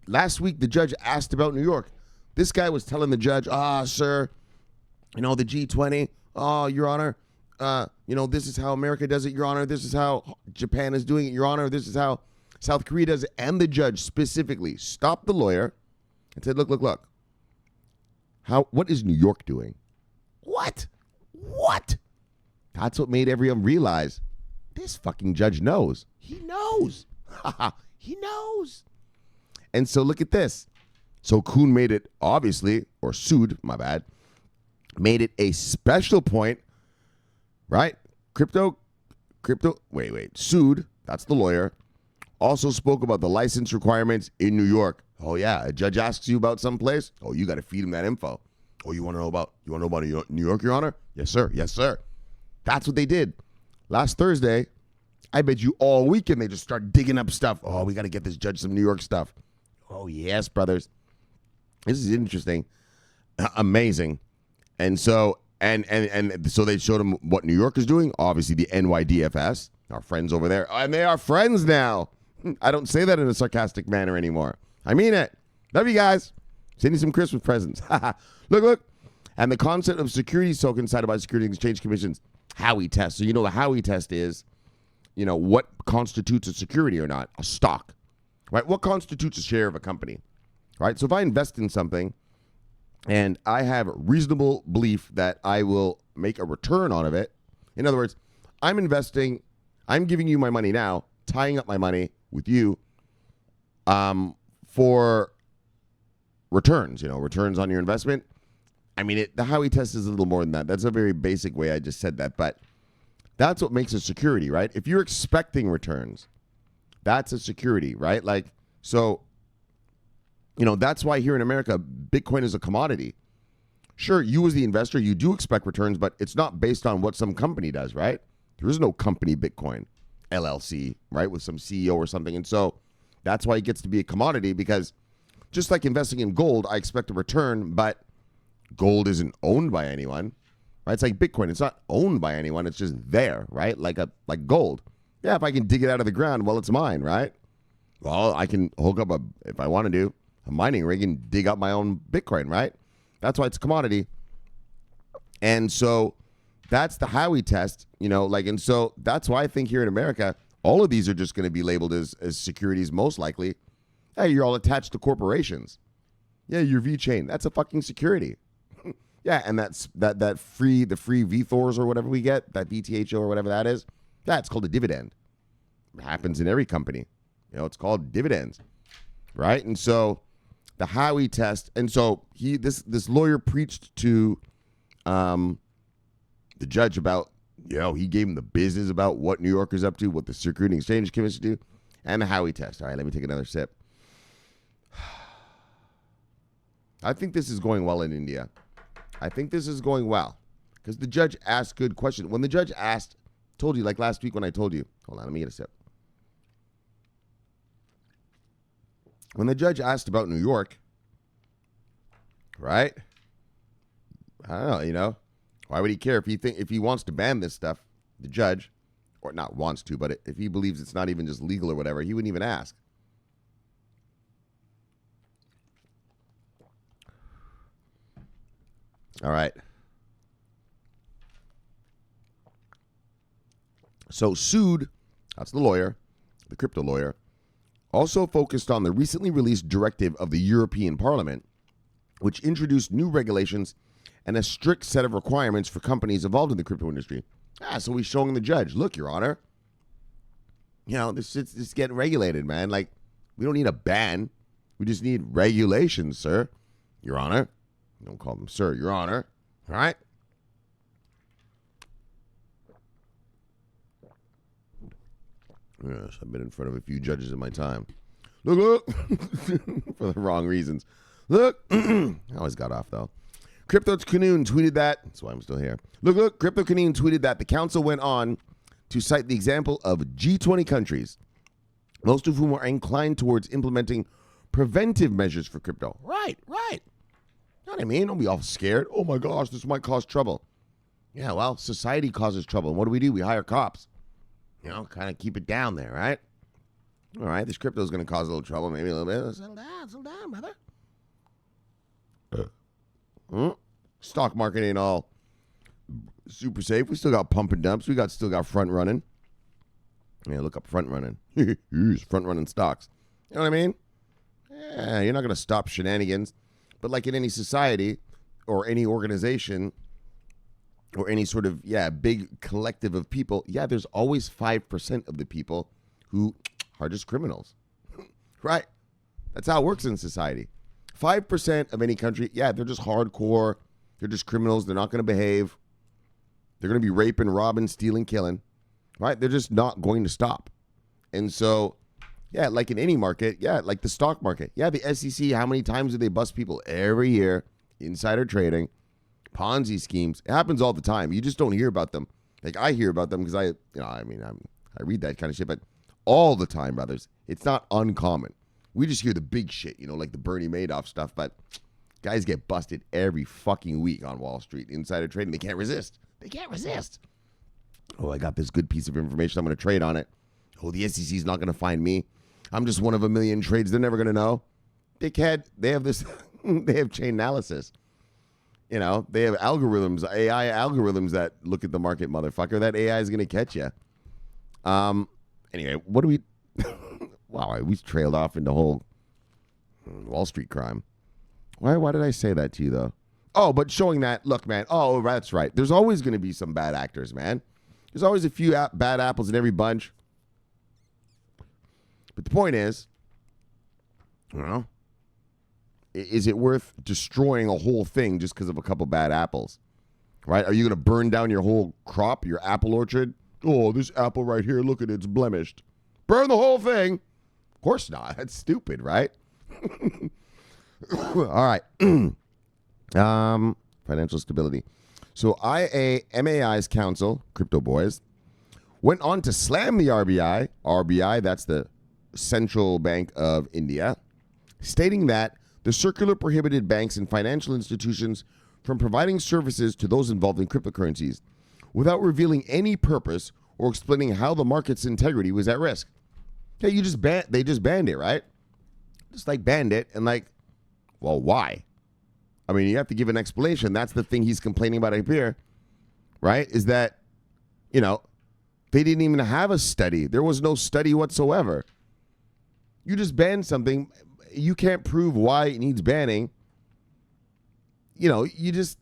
Speaker 1: Last week, the judge asked about New York. This guy was telling the judge, sir, the G20, Your Honor, this is how America does it, Your Honor. This is how Japan is doing it, Your Honor. This is how South Korea does it. And the judge specifically stopped the lawyer and said, look. What is New York doing? What? That's what made everyone realize this fucking judge knows. He knows. He knows. And so look at this. So Kuhn made it, obviously, or sued, my bad, made it a special point, right? Sued, that's the lawyer, also spoke about the license requirements in New York. Oh yeah, a judge asks you about some place. Oh, you got to feed him that info. Oh, you want to know about New York, Your Honor? Yes, sir. That's what they did. Last Thursday, I bet you all weekend they just start digging up stuff. Oh, we got to get this judge some New York stuff. Oh, yes, brothers. This is interesting. Amazing. And so, and so they showed him what New York is doing. Obviously, the NYDFS. Our friends over there. And they are friends now. I don't say that in a sarcastic manner anymore. I mean it. Love you guys. Send you some Christmas presents. Look. And the concept of securities tokens cited by Securities and Exchange Commission's HOWEY test. So you know the HOWEY test is, what constitutes a security or not? A stock. Right? What constitutes a share of a company? Right? So if I invest in something and I have reasonable belief that I will make a return out of it, in other words, I'm investing, I'm giving you my money now, tying up my money with you for returns, returns on your investment. I mean, the HOWEY test is a little more than that. That's a very basic way I just said that, but that's what makes a security, right? If you're expecting returns, that's a security, right? Like, so, that's why here in America, Bitcoin is a commodity. Sure, you as the investor, you do expect returns, but it's not based on what some company does, right? There is no company Bitcoin, LLC, right, with some CEO or something. And so that's why it gets to be a commodity, because just like investing in gold, I expect a return, but gold isn't owned by anyone, right? It's like Bitcoin. It's not owned by anyone. It's just there, right? Like gold. Yeah, if I can dig it out of the ground, well, it's mine, right? Well, I can hook up if I want to do, a mining rig and dig up my own Bitcoin, right? That's why it's a commodity. And so that's the HOWEY test, and so that's why I think here in America, all of these are just going to be labeled as securities most likely. Hey, you're all attached to corporations. Yeah, your VeChain, that's a fucking security. Yeah, and that's the free VThors or whatever we get, that VTHO or whatever that is, that's called a dividend. It happens in every company. It's called dividends, right? And so the HOWEY test, and so this lawyer preached to the judge about, he gave him the business about what New York is up to, what the Securities and Exchange Commission do, and the HOWEY test. All right, let me take another sip. I think this is going well in India. I think this is going well because the judge asked good questions. When the judge told you, like last week when I told you, hold on, let me get a sip. When the judge asked about New York, right? I don't know, why would he care if he wants to ban this stuff, the judge, or not wants to, but if he believes it's not even just legal or whatever, he wouldn't even ask. All right. So Sood, that's the lawyer, the crypto lawyer, also focused on the recently released directive of the European Parliament, which introduced new regulations and a strict set of requirements for companies involved in the crypto industry. So he's showing the judge, look, Your Honor, this is getting regulated, man. Like, we don't need a ban. We just need regulations, sir. Your Honor. Don't call them sir, Your Honor. All right? Yes, I've been in front of a few judges in my time. Look. For the wrong reasons. Look. I always got off, though. Crypto Canoon tweeted that. That's why I'm still here. Look. Crypto Canoon tweeted that the council went on to cite the example of G20 countries, most of whom are inclined towards implementing preventive measures for crypto. Right. You know what I mean? Don't be all scared. Oh my gosh, this might cause trouble. Yeah, well, society causes trouble. And what do? We hire cops. Kind of keep it down there, right? All right, this crypto is going to cause a little trouble, maybe a little bit. Settle down, brother. Stock market ain't all super safe. We still got pump and dumps. Still got front running. Yeah, look up front running. Front running stocks. You know what I mean? Yeah, you're not going to stop shenanigans. But like in any society or any organization or any sort of, big collective of people, there's always 5% of the people who are just criminals, right? That's how it works in society. 5% of any country, they're just hardcore. They're just criminals. They're not going to behave. They're going to be raping, robbing, stealing, killing, right? They're just not going to stop. And so, like in any market, like the stock market. The SEC, how many times do they bust people every year? Insider trading, Ponzi schemes. It happens all the time. You just don't hear about them. Like I hear about them because I read that kind of shit, but all the time, brothers. It's not uncommon. We just hear the big shit, like the Bernie Madoff stuff, but guys get busted every fucking week on Wall Street. Insider trading, they can't resist. Oh, I got this good piece of information. I'm going to trade on it. Oh, the SEC is not going to find me. I'm just one of a million trades. They're never going to know. Dickhead, they have this, they have chain analysis. You know, they have algorithms, AI algorithms that look at the market, motherfucker. That AI is going to catch you. Anyway, what do we... Wow, we trailed off into whole Wall Street crime. Why did I say that to you, though? Oh, but showing that, look, man, oh, that's right. There's always going to be some bad actors, man. There's always a few bad apples in every bunch. But the point is, you know, is it worth destroying a whole thing just because of a couple bad apples? Right? Are you going to burn down your whole crop, your apple orchard? Oh, this apple right here, look at it, it's blemished. Burn the whole thing? Of course not. That's stupid, right? All right. Financial stability. So MAI's council, crypto boys, went on to slam the RBI. RBI, that's the Central Bank of India, stating that the circular prohibited banks and financial institutions from providing services to those involved in cryptocurrencies without revealing any purpose or explaining how the market's integrity was at risk. Okay, they just banned it, right? Just like banned it, and like, well, why? I mean, you have to give an explanation. That's the thing he's complaining about up here, right? Is that, you know, they didn't even have a study. There was no study whatsoever. You just banned something. You can't prove why it needs banning. You know, you just,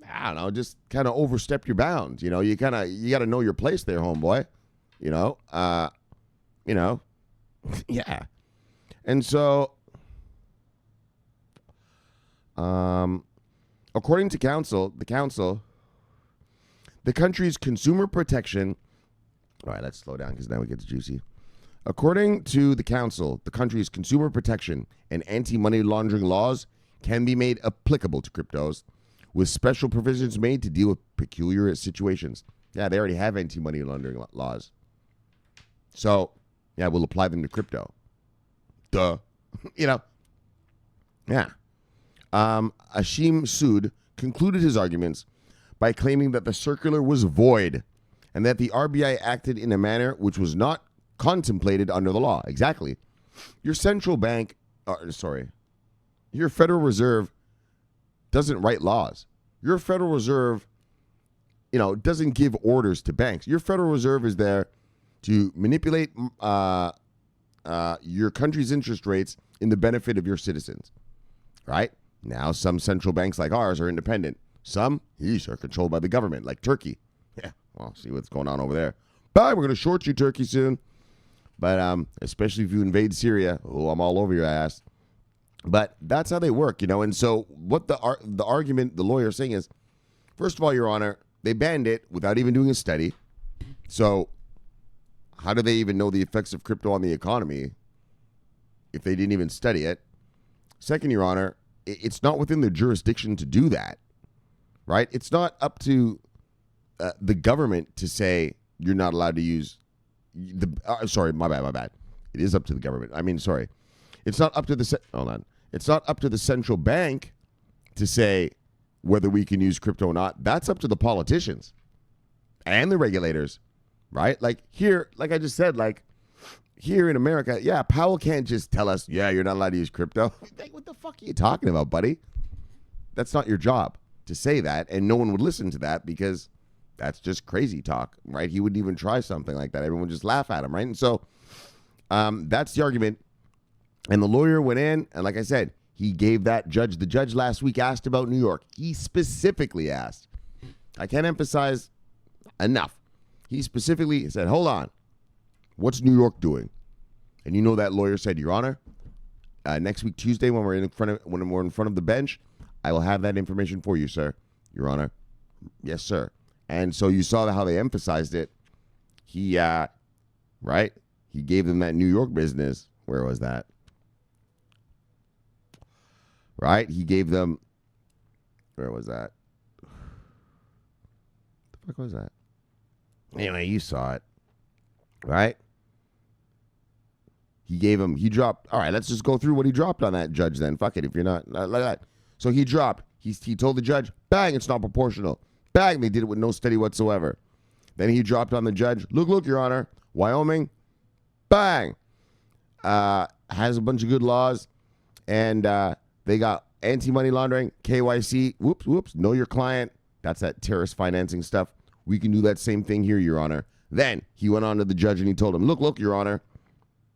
Speaker 1: I don't know, just kind of overstep your bounds. You know, you got to know your place there, homeboy. You know, yeah. And so, according to the country's consumer protection. All right, let's slow down because now it gets juicy. According to the council, the country's consumer protection and anti-money laundering laws can be made applicable to cryptos, with special provisions made to deal with peculiar situations. Yeah, they already have anti-money laundering laws. So, yeah, we'll apply them to crypto. Duh. You know. Yeah. Ashim Sood concluded his arguments by claiming that the circular was void and that the RBI acted in a manner which was not contemplated under the law. Exactly. Your central bank, your Federal Reserve doesn't write laws. Your Federal Reserve, you know, doesn't give orders to banks. Your Federal Reserve is there to manipulate your country's interest rates in the benefit of your citizens, right? Now, some central banks like ours are independent. Some, are controlled by the government, like Turkey. Yeah, well, see what's going on over there. Bye, we're going to short you, Turkey, soon. But especially if you invade Syria, I'm all over your ass. But that's how they work, you know. And so what the argument the lawyer is saying is, first of all, Your Honor, they banned it without even doing a study. So how do they even know the effects of crypto on the economy if they didn't even study it? Second, Your Honor, it's not within their jurisdiction to do that, right? It's not up to the government to say you're not allowed to use the. Sorry, my bad. It is up to the government. It's not up to the. Hold on. It's not up to the central bank to say whether we can use crypto or not. That's up to the politicians and the regulators, right? Like here, like I just said, like here in America, yeah, Powell can't just tell us, yeah, you're not allowed to use crypto. Like, what the fuck are you talking about, buddy? That's not your job to say that, and no one would listen to that because that's just crazy talk, right? He wouldn't even try something like that. Everyone would just laugh at him, right? And so that's the argument. And the lawyer went in, and like I said, he gave that judge. The judge last week asked about New York. He specifically asked. I can't emphasize enough. He specifically said, hold on. What's New York doing? And you know that lawyer said, Your Honor, next week, Tuesday, when we're in front of the bench, I will have that information for you, sir. Your Honor. Yes, sir. And so you saw how they emphasized it. He, right? He gave them that New York business. Where was that? Right? He gave them, where was that? The fuck was that? Anyway, you saw it. Right? He dropped, all right, let's just go through what he dropped on that judge then. Fuck it, if you're not, like that. So he dropped, he told the judge, bang, it's not proportional. Bang, they did it with no study whatsoever. Then he dropped on the judge. Look, Your Honor. Wyoming, bang, has a bunch of good laws, and they got anti-money laundering, KYC, whoops, know your client. That's that terrorist financing stuff. We can do that same thing here, Your Honor. Then he went on to the judge and he told him, look, Your Honor.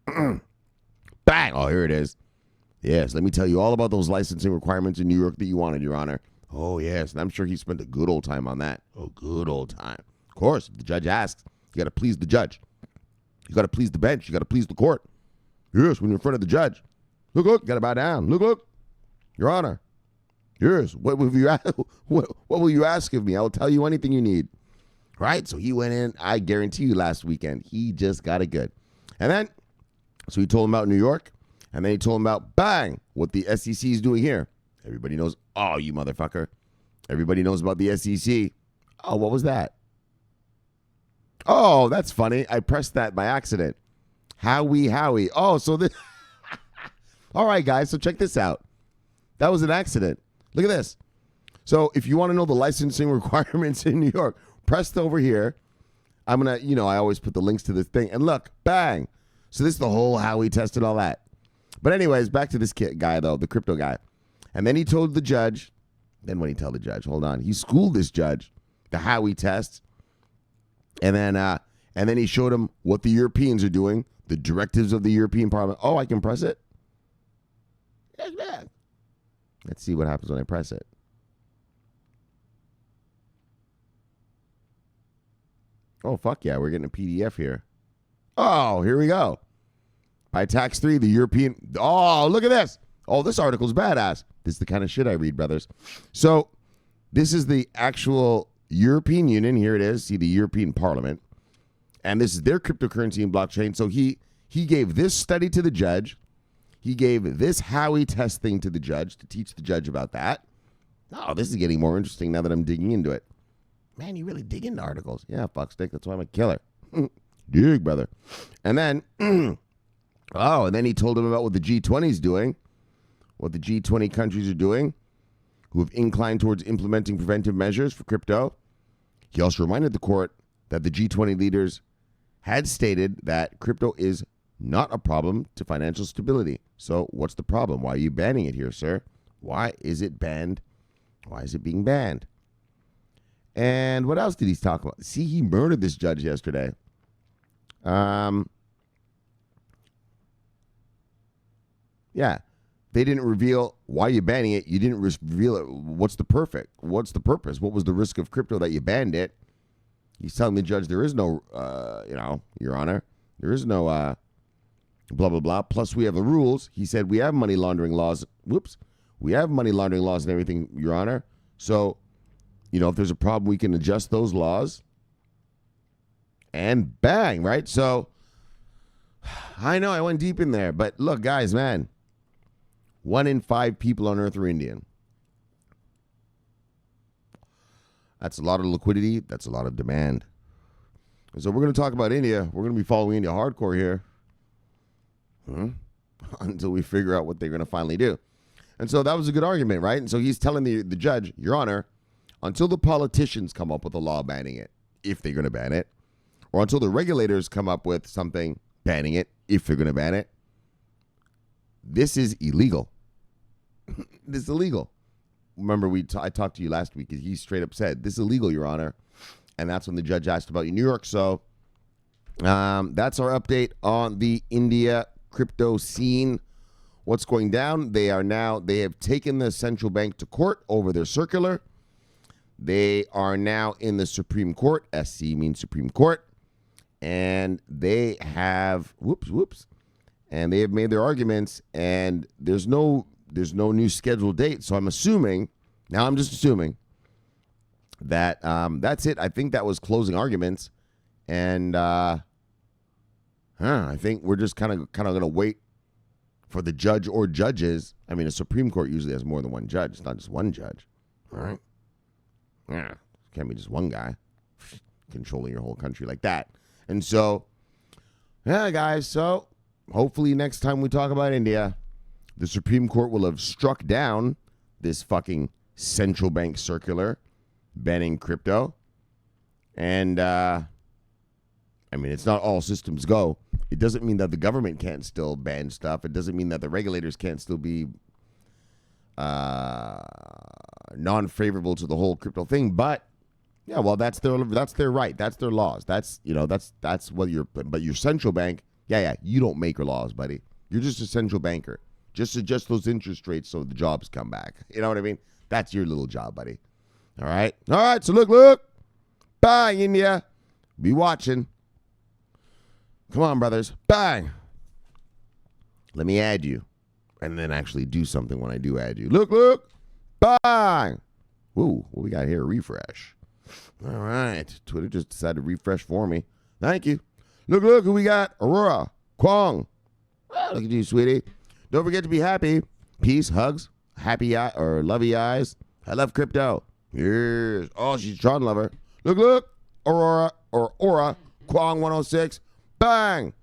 Speaker 1: Bang. Oh, here it is. Yes, let me tell you all about those licensing requirements in New York that you wanted, Your Honor. Oh, yes, and I'm sure he spent a good old time on that. Oh, good old time. Of course, if the judge asks, you got to please the judge. You got to please the bench. You got to please the court. Yes, when you're in front of the judge. Look, got to bow down. Look, Your Honor. Yes, what will you ask of me? I will tell you anything you need. Right? So he went in, I guarantee you, last weekend. He just got it good. And then, so he told him about New York, and then he told him about, bang, what the SEC is doing here. Everybody knows, oh, you motherfucker. Everybody knows about the SEC. Oh, what was that? Oh, that's funny. I pressed that by accident. HOWEY. Oh, so this. All right, guys, so check this out. That was an accident. Look at this. So if you want to know the licensing requirements in New York, press over here. I'm going to, I always put the links to this thing. And look, bang. So this is the whole HOWEY test and all that. But anyways, back to this guy, though, the crypto guy. And then he told the judge. Then what did he tell the judge? Hold on. He schooled this judge, the HOWEY test. And then he showed him what the Europeans are doing, the directives of the European Parliament. Oh, I can press it? Yes, man. Let's see what happens when I press it. Oh, fuck yeah. We're getting a PDF here. Oh, here we go. By tax 3, the European. Oh, look at this. Oh, this article's badass. This is the kind of shit I read, brothers. So this is the actual European Union. Here it is. See, the European Parliament. And this is their cryptocurrency and blockchain. So he gave this study to the judge. He gave this HOWEY test thing to the judge to teach the judge about that. Oh, this is getting more interesting now that I'm digging into it. Man, you really dig into articles. Yeah, fuckstick. That's why I'm a killer. Dig, brother. And then, and then he told him about what the G20 is doing, what the G20 countries are doing, who have inclined towards implementing preventive measures for crypto. He also reminded the court that the G20 leaders had stated that crypto is not a problem to financial stability. So what's the problem? Why are you banning it here, sir? Why is it banned? Why is it being banned? And what else did he talk about? See, he murdered this judge yesterday. Yeah. They didn't reveal why you're banning it. You didn't reveal it. What's the purpose? What was the risk of crypto that you banned it? He's telling the judge there is no, Your Honor, there is no blah, blah, blah. Plus, we have the rules. He said we have money laundering laws. We have money laundering laws and everything, Your Honor. So, if there's a problem, we can adjust those laws. And bang, right? So, I know I went deep in there. But look, guys, man. 1 in 5 people on Earth are Indian. That's a lot of liquidity. That's a lot of demand. And so we're going to talk about India. We're going to be following India hardcore here. Until we figure out what they're going to finally do. And so that was a good argument, right? And so he's telling the judge, Your Honor, until the politicians come up with a law banning it, if they're going to ban it, or until the regulators come up with something banning it, if they're going to ban it, this is illegal. This is illegal. Remember, I talked to you last week. He straight up said, this is illegal, Your Honor. And that's when the judge asked about New York. So that's our update on the India crypto scene. What's going down? They have taken the central bank to court over their circular. They are now in the Supreme Court. SC means Supreme Court. And they have, and they have made their arguments, and there's no new scheduled date. So I'm assuming, that that's it. I think that was closing arguments. And I think we're just kind of going to wait for the judge or judges. I mean, a Supreme Court usually has more than one judge. It's not just one judge. All right? Yeah. Can't be just one guy controlling your whole country like that. And so, yeah, guys, so hopefully next time we talk about India, the Supreme Court will have struck down this fucking central bank circular banning crypto. And, I mean, it's not all systems go. It doesn't mean that the government can't still ban stuff. It doesn't mean that the regulators can't still be non-favorable to the whole crypto thing. But yeah, well, that's their right. That's their laws. That's what but your central bank. Yeah, you don't make your laws, buddy. You're just a central banker. Just adjust those interest rates so the jobs come back. You know what I mean? That's your little job, buddy. All right. So look. Bang, India. Be watching. Come on, brothers. Bang. Let me add you. And then actually do something when I do add you. Look. Bang. Woo, what we got here? Refresh. All right. Twitter just decided to refresh for me. Thank you. Look who we got. Aurora. Kwong. Oh, look at you, sweetie. Don't forget to be happy. Peace, hugs, happy eye or lovey eyes. I love crypto. Yes. Oh, she's a Tron lover. Look. Aurora or Aura. Kwong 106. Bang.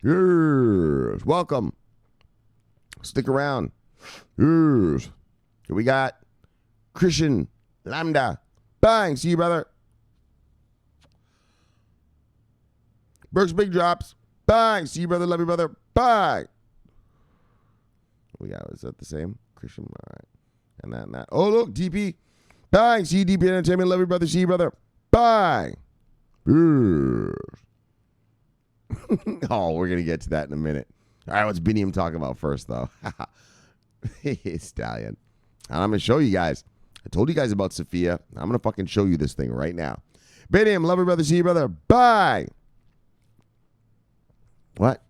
Speaker 1: Yes. Welcome. Stick around. Yes. Here we got Christian Lambda. Bang. See you, brother. Burks Big Drops. Bang. See you, brother. Love you, brother. Bang. We got, is that the same? Christian. All right. And that. Oh, look. DP. Bang. See you, DP Entertainment. Love you, brother. See you, brother. Bang. Oh, we're going to get to that in a minute. All right. What's Biniam talking about first, though? Stallion. And I'm going to show you guys. I told you guys about Sophia. I'm going to fucking show you this thing right now. Biniam. Love you, brother. See you, brother. Bang. What?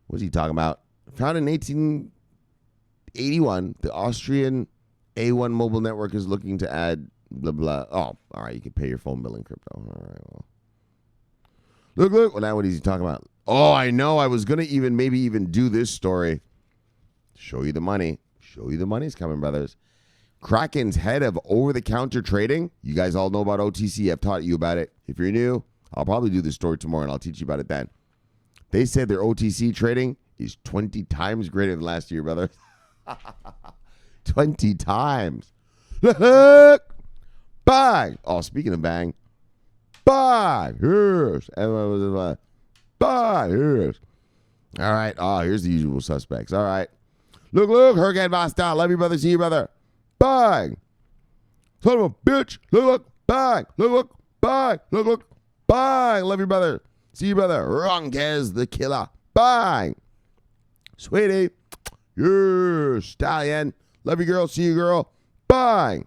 Speaker 1: What's he talking about? Founded in 1881, the Austrian A1 mobile network is looking to add blah, blah. Oh, all right. You can pay your phone bill in crypto. All right. Well. Look. Well, now what is he talking about? Oh, I know. I was going to maybe even do this story. Show you the money. Show you the money's coming, brothers. Kraken's head of over-the-counter trading. You guys all know about OTC. I've taught you about it. If you're new, I'll probably do this story tomorrow, and I'll teach you about it then. They said their OTC trading is 20 times greater than last year, brother. 20 times. Bang. Oh, speaking of bang. Bang. Here's. Bang. Here's. All right. Oh, here's the usual suspects. All right. Look. Hurricane Basta. Love you, brother. See you, brother. Bang. Son of a bitch. Look. Bang. Look. Bang. Look. Bang. Love you, brother. See you, brother. Ronquez the killer. Bang. Sweetie. Yeah. Stallion. Love you, girl. See you, girl. Bang.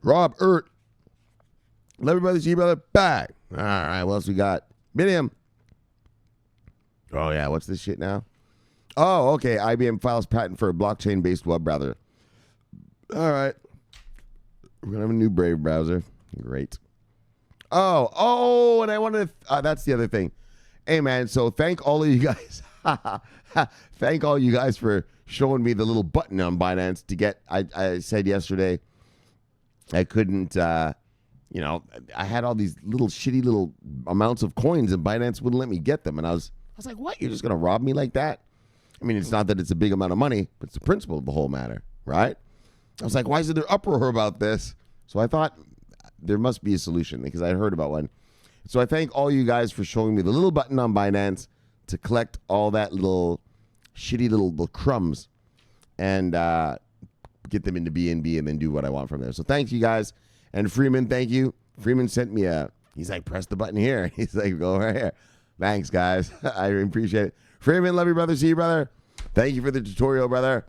Speaker 1: Rob Ert. Love you, brother. See you, brother. Bang. All right. What else we got? Minium. Oh, yeah. What's this shit now? Oh, okay. IBM files patent for a blockchain-based web browser. All right. We're going to have a new Brave browser. Great. Oh, and I wanted to, that's the other thing. Hey, man, so thank all of you guys. Thank all you guys for showing me the little button on Binance to get, I said yesterday, I couldn't, I had all these little shitty little amounts of coins and Binance wouldn't let me get them. And I was like, what? You're just going to rob me like that? I mean, it's not that it's a big amount of money, but it's the principle of the whole matter, right? I was like, why is there uproar about this? So I thought there must be a solution because I had heard about one. So I thank all you guys for showing me the little button on Binance to collect all that little shitty little crumbs and get them into BNB and then do what I want from there. So thank you guys. And Freeman, thank you. Freeman sent me he's like, press the button here. He's like, go right here. Thanks, guys. I appreciate it. Freeman, love you, brother. See you, brother. Thank you for the tutorial, brother.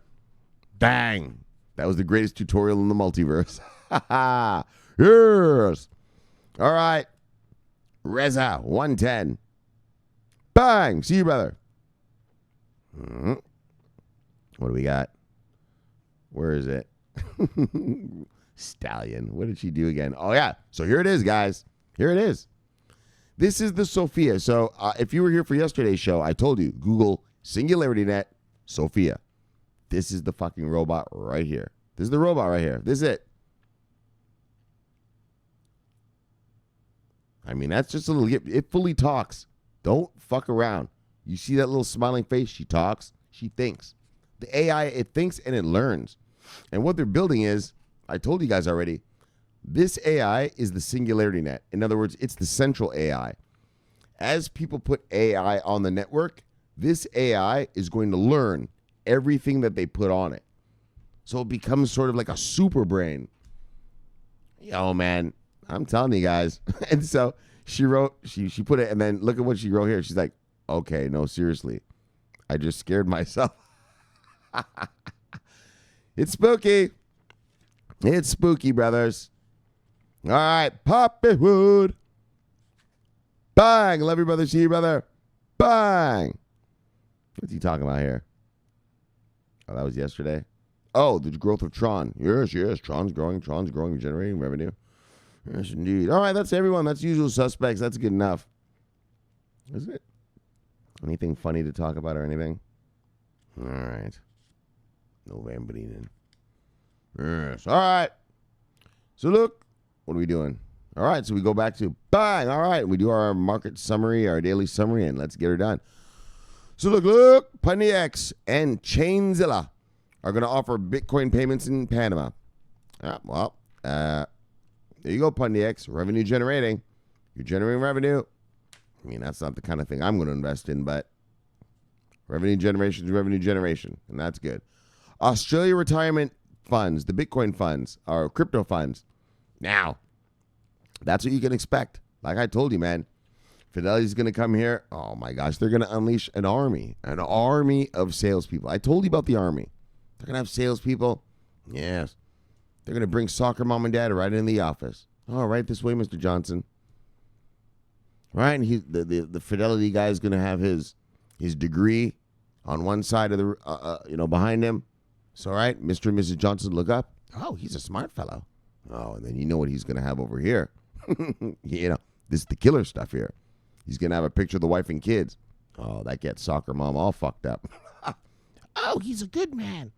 Speaker 1: Bang. That was the greatest tutorial in the multiverse. Yes. All right. Reza, 110. Bang. See you, brother. What do we got? Where is it? Stallion. What did she do again? Oh, yeah. So here it is, guys. Here it is. This is the Sophia. So if you were here for yesterday's show, I told you, Google SingularityNet Sophia. This is the fucking robot right here. This is the robot right here. This is it. I mean, that's just a little, it fully talks. Don't fuck around. You see that little smiling face? She talks. She thinks. The AI, it thinks and it learns. And what they're building is, I told you guys already, This AI is the singularity net. In other words, it's the central AI. As people put AI on the network, this AI is going to learn everything that they put on it. So it becomes sort of like a super brain. Yo, man, I'm telling you guys. And so she wrote, she put it, and then look at what she wrote here. She's like, okay, no, seriously. I just scared myself. It's spooky. It's spooky, brothers. All right, Poppywood. Bang. Love you, brother. See you, brother. Bang. What's he talking about here? Oh, that was yesterday. Oh, the growth of Tron. Yes. Tron's growing, generating revenue. Yes, indeed. All right, that's everyone. That's usual suspects. That's good enough. Is it? Anything funny to talk about or anything? All right. November evening. Yes. All right. So look, what are we doing? All right, so we go back to bang. All right, we do our market summary, our daily summary, and let's get her done. So look, Pundi and Chainzilla are going to offer Bitcoin payments in Panama. There you go, Pundi. Revenue generating. You're generating revenue. I mean, that's not the kind of thing I'm going to invest in, but revenue generation is revenue generation, and that's good. Australia retirement funds, the Bitcoin funds, or crypto funds. Now, that's what you can expect. Like I told you, man, Fidelity's going to come here. Oh, my gosh, they're going to unleash an army of salespeople. I told you about the army. They're going to have salespeople. Yes. They're going to bring soccer mom and dad right in the office. Oh, right this way, Mr. Johnson. Right, and the Fidelity guy is going to have his degree on one side of the, behind him. So, right, Mr. and Mrs. Johnson look up. Oh, he's a smart fellow. Oh, and then you know what he's going to have over here. This is the killer stuff here. He's going to have a picture of the wife and kids. Oh, that gets soccer mom all fucked up.
Speaker 2: Oh, he's a good man.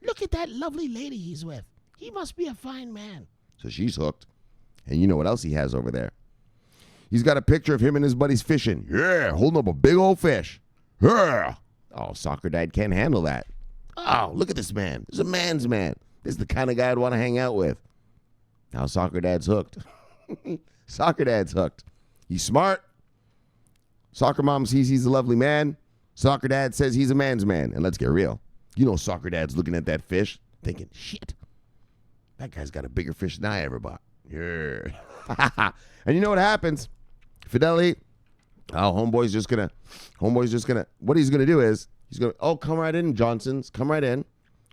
Speaker 2: Look at that lovely lady he's with. He must be a fine man.
Speaker 1: So she's hooked. And you know what else he has over there? He's got a picture of him and his buddies fishing. Yeah, holding up a big old fish. Yeah. Oh, soccer dad can't handle that. Oh, look at this man. This is a man's man. This is the kind of guy I'd want to hang out with. Now soccer dad's hooked. Soccer dad's hooked. He's smart. Soccer mom sees he's a lovely man. Soccer dad says he's a man's man. And let's get real. You know soccer dad's looking at that fish thinking, shit, that guy's got a bigger fish than I ever bought. Yeah. And you know what happens? Fidelity. Oh, homeboy's just gonna, what he's gonna do is, he's gonna, oh, come right in, Johnsons. Come right in.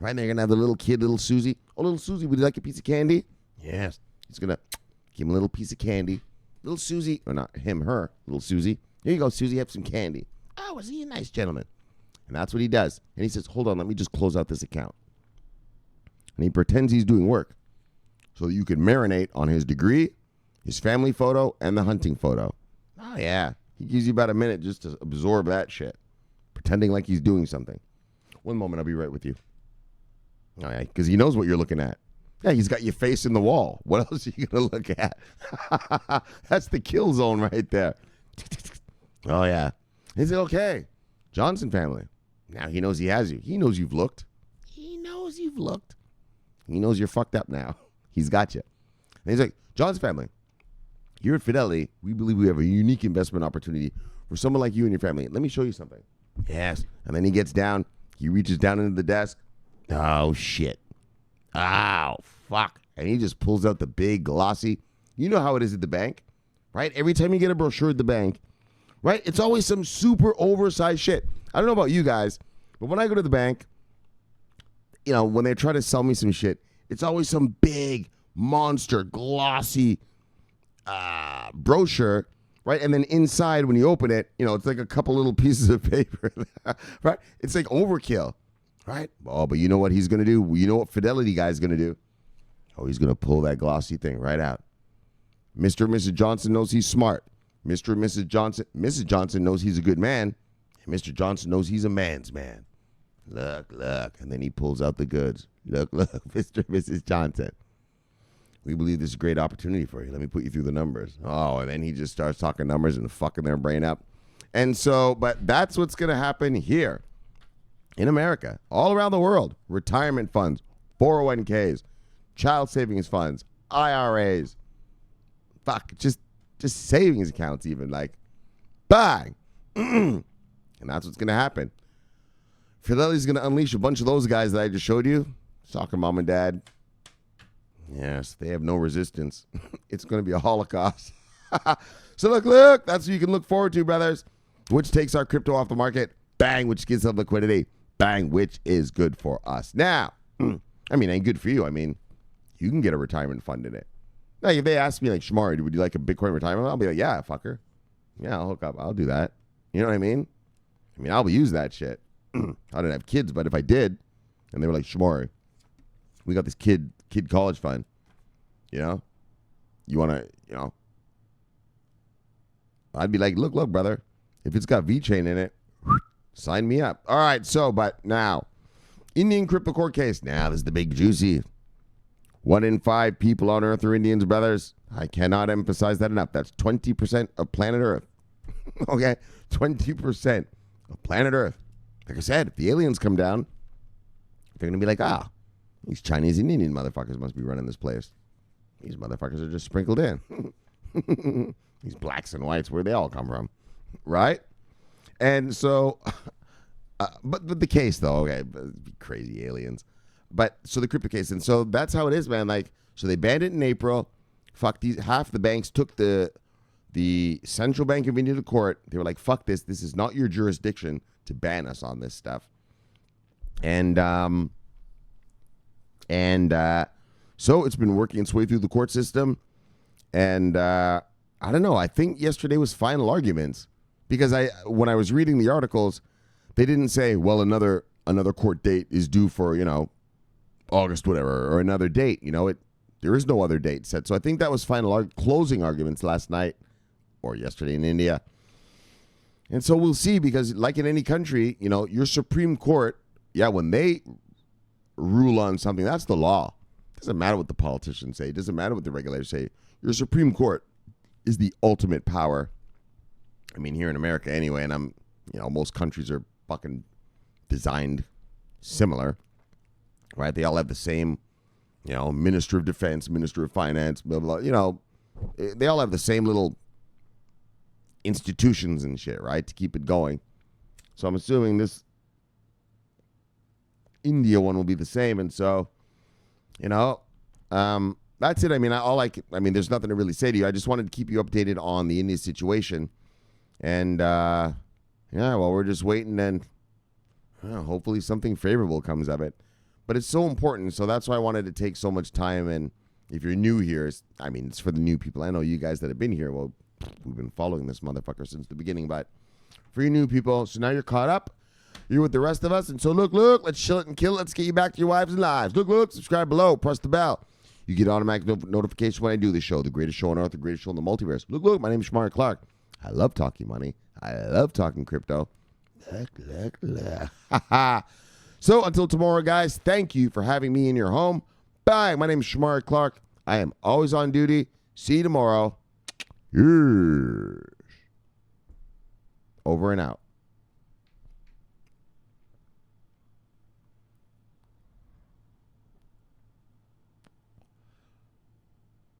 Speaker 1: Right, and they're gonna have the little kid, little Susie. Oh, little Susie, would you like a piece of candy? Yes. He's gonna give him a little piece of candy. Little Susie, or not him, her, little Susie. Here you go, Susie, have some candy. Oh, is he a nice gentleman? And that's what he does. And he says, hold on, let me just close out this account. And he pretends he's doing work so that you can marinate on his degree, his family photo, and the hunting photo. Oh, yeah. He gives you about a minute just to absorb that shit, pretending like he's doing something. One moment, I'll be right with you. All right, because he knows what you're looking at. Yeah, he's got your face in the wall. What else are you going to look at? That's the kill zone right there. Oh, yeah. Is it okay? Johnson family. Now he knows he has you. He knows you've looked.
Speaker 2: He knows you've looked.
Speaker 1: He knows you're fucked up now. He's got you. And he's like, Johnson family, here at Fidelity, we believe we have a unique investment opportunity for someone like you and your family. Let me show you something. Yes. And then he gets down. He reaches down into the desk. Oh, shit. Oh, fuck. And he just pulls out the big glossy. You know how it is at the bank, right? Every time you get a brochure at the bank, right? It's always some super oversized shit. I don't know about you guys, but when I go to the bank, when they try to sell me some shit, it's always some big, monster, glossy brochure, right? And then inside, when you open it, it's like a couple little pieces of paper, right? It's like overkill, right? Oh, but you know what he's going to do? You know what Fidelity guy's going to do? Oh, he's going to pull that glossy thing right out. Mr. and Mrs. Johnson knows he's smart. Mr. and Mrs. Johnson knows he's a good man. And Mr. Johnson knows he's a man's man. Look. And then he pulls out the goods. Look, Mr. and Mrs. Johnson. We believe this is a great opportunity for you. Let me put you through the numbers. Oh, and then he just starts talking numbers and fucking their brain up. And so, but that's what's going to happen here in America, all around the world. Retirement funds, 401ks, child savings funds, IRAs. Fuck, just savings accounts even. Like, bang. And that's what's going to happen. Fidelity's going to unleash a bunch of those guys that I just showed you. Soccer mom and dad. Yes, they have no resistance. It's going to be a holocaust. So look, that's what you can look forward to, brothers. Which takes our crypto off the market. Bang, which gives us liquidity. Bang, which is good for us. Now, I mean, ain't good for you. I mean, you can get a retirement fund in it. Now, if they ask me, like, Shamari, would you like a Bitcoin retirement? I'll be like, yeah, fucker. Yeah, I'll hook up. I'll do that. You know what I mean? I'll use that shit. I don't have kids, but if I did, and they were like, Shamari, we got this kid college fund. You know? You want to, I'd be like, look, brother. If it's got VeChain in it, sign me up. All right, so, but now, Indian crypto court case. Now, this is the big juicy. 1 in 5 people on Earth are Indians, brothers. I cannot emphasize that enough. That's 20% of planet Earth. Okay? 20% of planet Earth. Like I said, if the aliens come down, they're going to be like, these Chinese and Indian motherfuckers must be running this place. These motherfuckers are just sprinkled in. These blacks and whites, where they all come from. Right? And so, but the case, though, okay, crazy aliens. But so the crypto case, and so that's how it is, man. Like, so they banned it in April. Fuck, half the banks took the Central Bank of India to court. They were like, fuck this. This is not your jurisdiction to ban us on this stuff. And so it's been working its way through the court system. And I don't know. I think yesterday was final arguments, because when I was reading the articles, they didn't say, well, another court date is due for, August, whatever, or another date. There is no other date set. So I think that was final closing arguments last night or yesterday in India. And so we'll see, because like in any country, your Supreme Court, when they rule on something, that's the law. It doesn't matter what the politicians say. It doesn't matter what the regulators say. Your Supreme Court is the ultimate power. Here in America anyway, and most countries are fucking designed similar, right? They all have the same, Minister of Defense, Minister of Finance, blah, blah, they all have the same little institutions and shit, right? To keep it going. So I'm assuming this India one will be the same. And so, that's it. There's nothing to really say to you. I just wanted to keep you updated on the India situation. And, we're just waiting, and hopefully something favorable comes of it. But it's so important, so that's why I wanted to take so much time. And if you're new here, it's for the new people. I know you guys that have been here, well, we've been following this motherfucker since the beginning. But for you new people, so now you're caught up. You're with the rest of us. And so look, let's chill it and kill it. Let's get you back to your wives and lives. Look, subscribe below. Press the bell. You get automatic notification when I do the show. The greatest show on earth, the greatest show in the multiverse. Look, my name is Shamari Clark. I love talking money. I love talking crypto. Look. So until tomorrow, guys, thank you for having me in your home. Bye. My name is Shamari Clark. I am always on duty. See you tomorrow. Yes. Over and out.